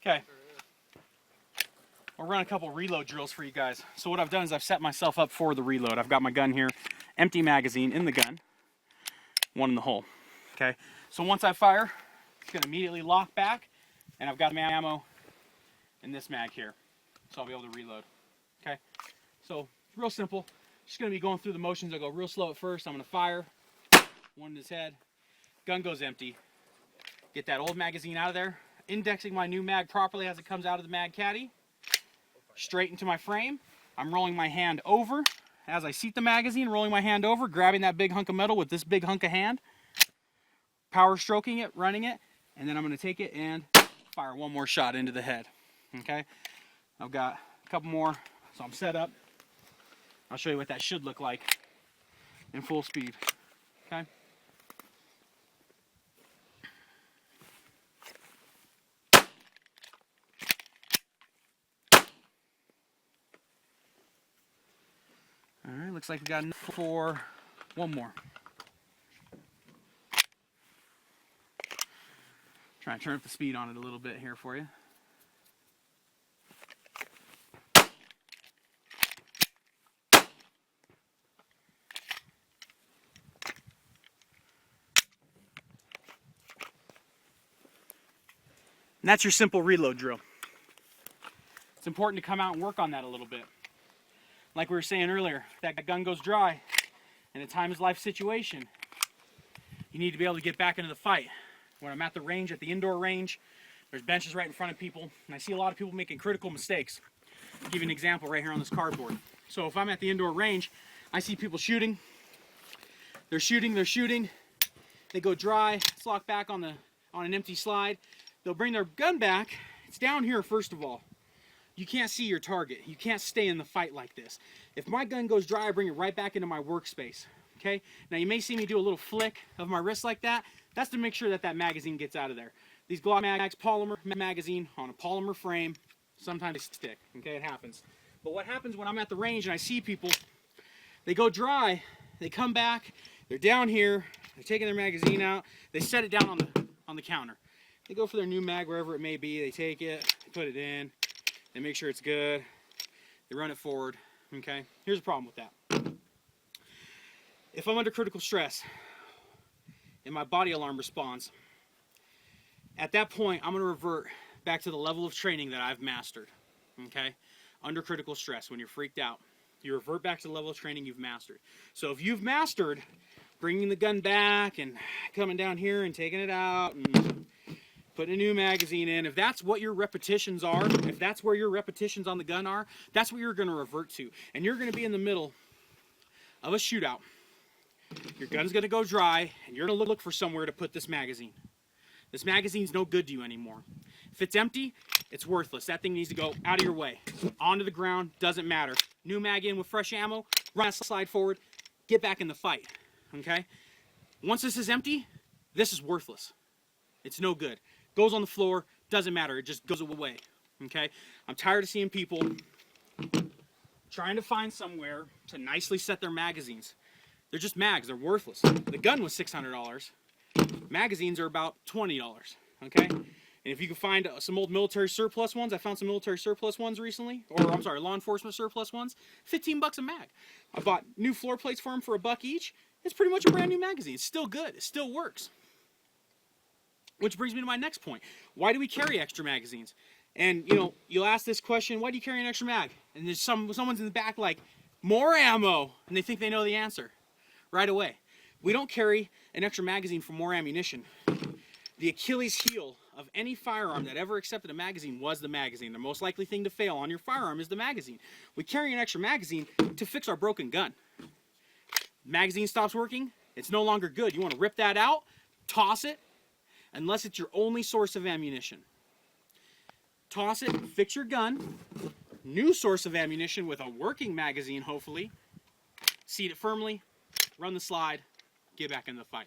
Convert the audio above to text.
Okay. We'll run a couple reload drills for you guys. So what I've done is I've set myself up for the reload. I've got my gun here, empty magazine in the gun, one in the hole. Okay. So once I fire, it's going to immediately lock back, and I've got my ammo in this mag here. So I'll be able to reload. Okay. So real simple. Just going to be going through the motions. I'll go real slow at first. I'm going to fire. One in his head. Gun goes empty. Get that old magazine out of there. Indexing my new mag properly as it comes out of the mag caddy. Straight into my frame. I'm rolling my hand over. As I seat the magazine, rolling my hand over, grabbing that big hunk of metal with this big hunk of hand. Power stroking it, running it. And then I'm going to take it and fire one more shot into the head. Okay? I've got a couple more. So I'm set up. I'll show you what that should look like in full speed. Okay? Alright, looks like we got enough for one more. Try and turn up the speed on it a little bit here for you. And that's your simple reload drill. It's important to come out and work on that a little bit. Like we were saying earlier, if that gun goes dry in a time of life situation, you need to be able to get back into the fight. When I'm at the range, at the indoor range, there's benches right in front of people, and I see a lot of people making critical mistakes. I'll give you an example right here on this cardboard. So if I'm at the indoor range, I see people shooting. They're shooting, they go dry, it's locked back on an empty slide. They'll bring their gun back. It's down here, first of all. You can't see your target. You can't stay in the fight like this. If my gun goes dry, I bring it right back into my workspace. Okay? Now you may see me do a little flick of my wrist like that. That's to make sure that that magazine gets out of there. These Glock mags, polymer magazine on a polymer frame, sometimes they stick. Okay, it happens. But what happens when I'm at the range and I see people, they go dry, they come back, they're down here, they're taking their magazine out, they set it down on the counter. They go for their new mag wherever it may be, they take it, they put it in, they make sure it's good, they run it forward. Okay, here's the problem with that. If I'm under critical stress and my body alarm responds, at that point I'm going to revert back to the level of training that I've mastered. Okay, under critical stress, when you're freaked out, you revert back to the level of training you've mastered. So if you've mastered bringing the gun back and coming down here and taking it out and putting a new magazine in, if that's what your repetitions are, if that's where your repetitions on the gun are, that's what you're going to revert to. And you're going to be in the middle of a shootout. Your gun's going to go dry, and you're going to look for somewhere to put this magazine. This magazine's no good to you anymore. If it's empty, it's worthless. That thing needs to go out of your way. Onto the ground, doesn't matter. New mag in with fresh ammo, run, slide forward, get back in the fight. Okay? Once this is empty, this is worthless. It's no good. Goes on the floor, doesn't matter, it just goes away. Okay? I'm tired of seeing people trying to find somewhere to nicely set their magazines. They're just mags, they're worthless. The gun was $600. Magazines are about $20. Okay? And if you can find some old military surplus ones, I found some military surplus ones recently, or I'm sorry, law enforcement surplus ones, 15 bucks a mag. I bought new floor plates for them for $1 each. It's pretty much a brand new magazine. It's still good, it still works. Which brings me to my next point. Why do we carry extra magazines? And, you know, you'll ask this question, why do you carry an extra mag? And there's someone's in the back like, more ammo! And they think they know the answer right away. We don't carry an extra magazine for more ammunition. The Achilles heel of any firearm that ever accepted a magazine was the magazine. The most likely thing to fail on your firearm is the magazine. We carry an extra magazine to fix our broken gun. Magazine stops working, it's no longer good. You want to rip that out, toss it, unless it's your only source of ammunition. Toss it, fix your gun, new source of ammunition with a working magazine, hopefully. Seat it firmly, run the slide, get back in the fight.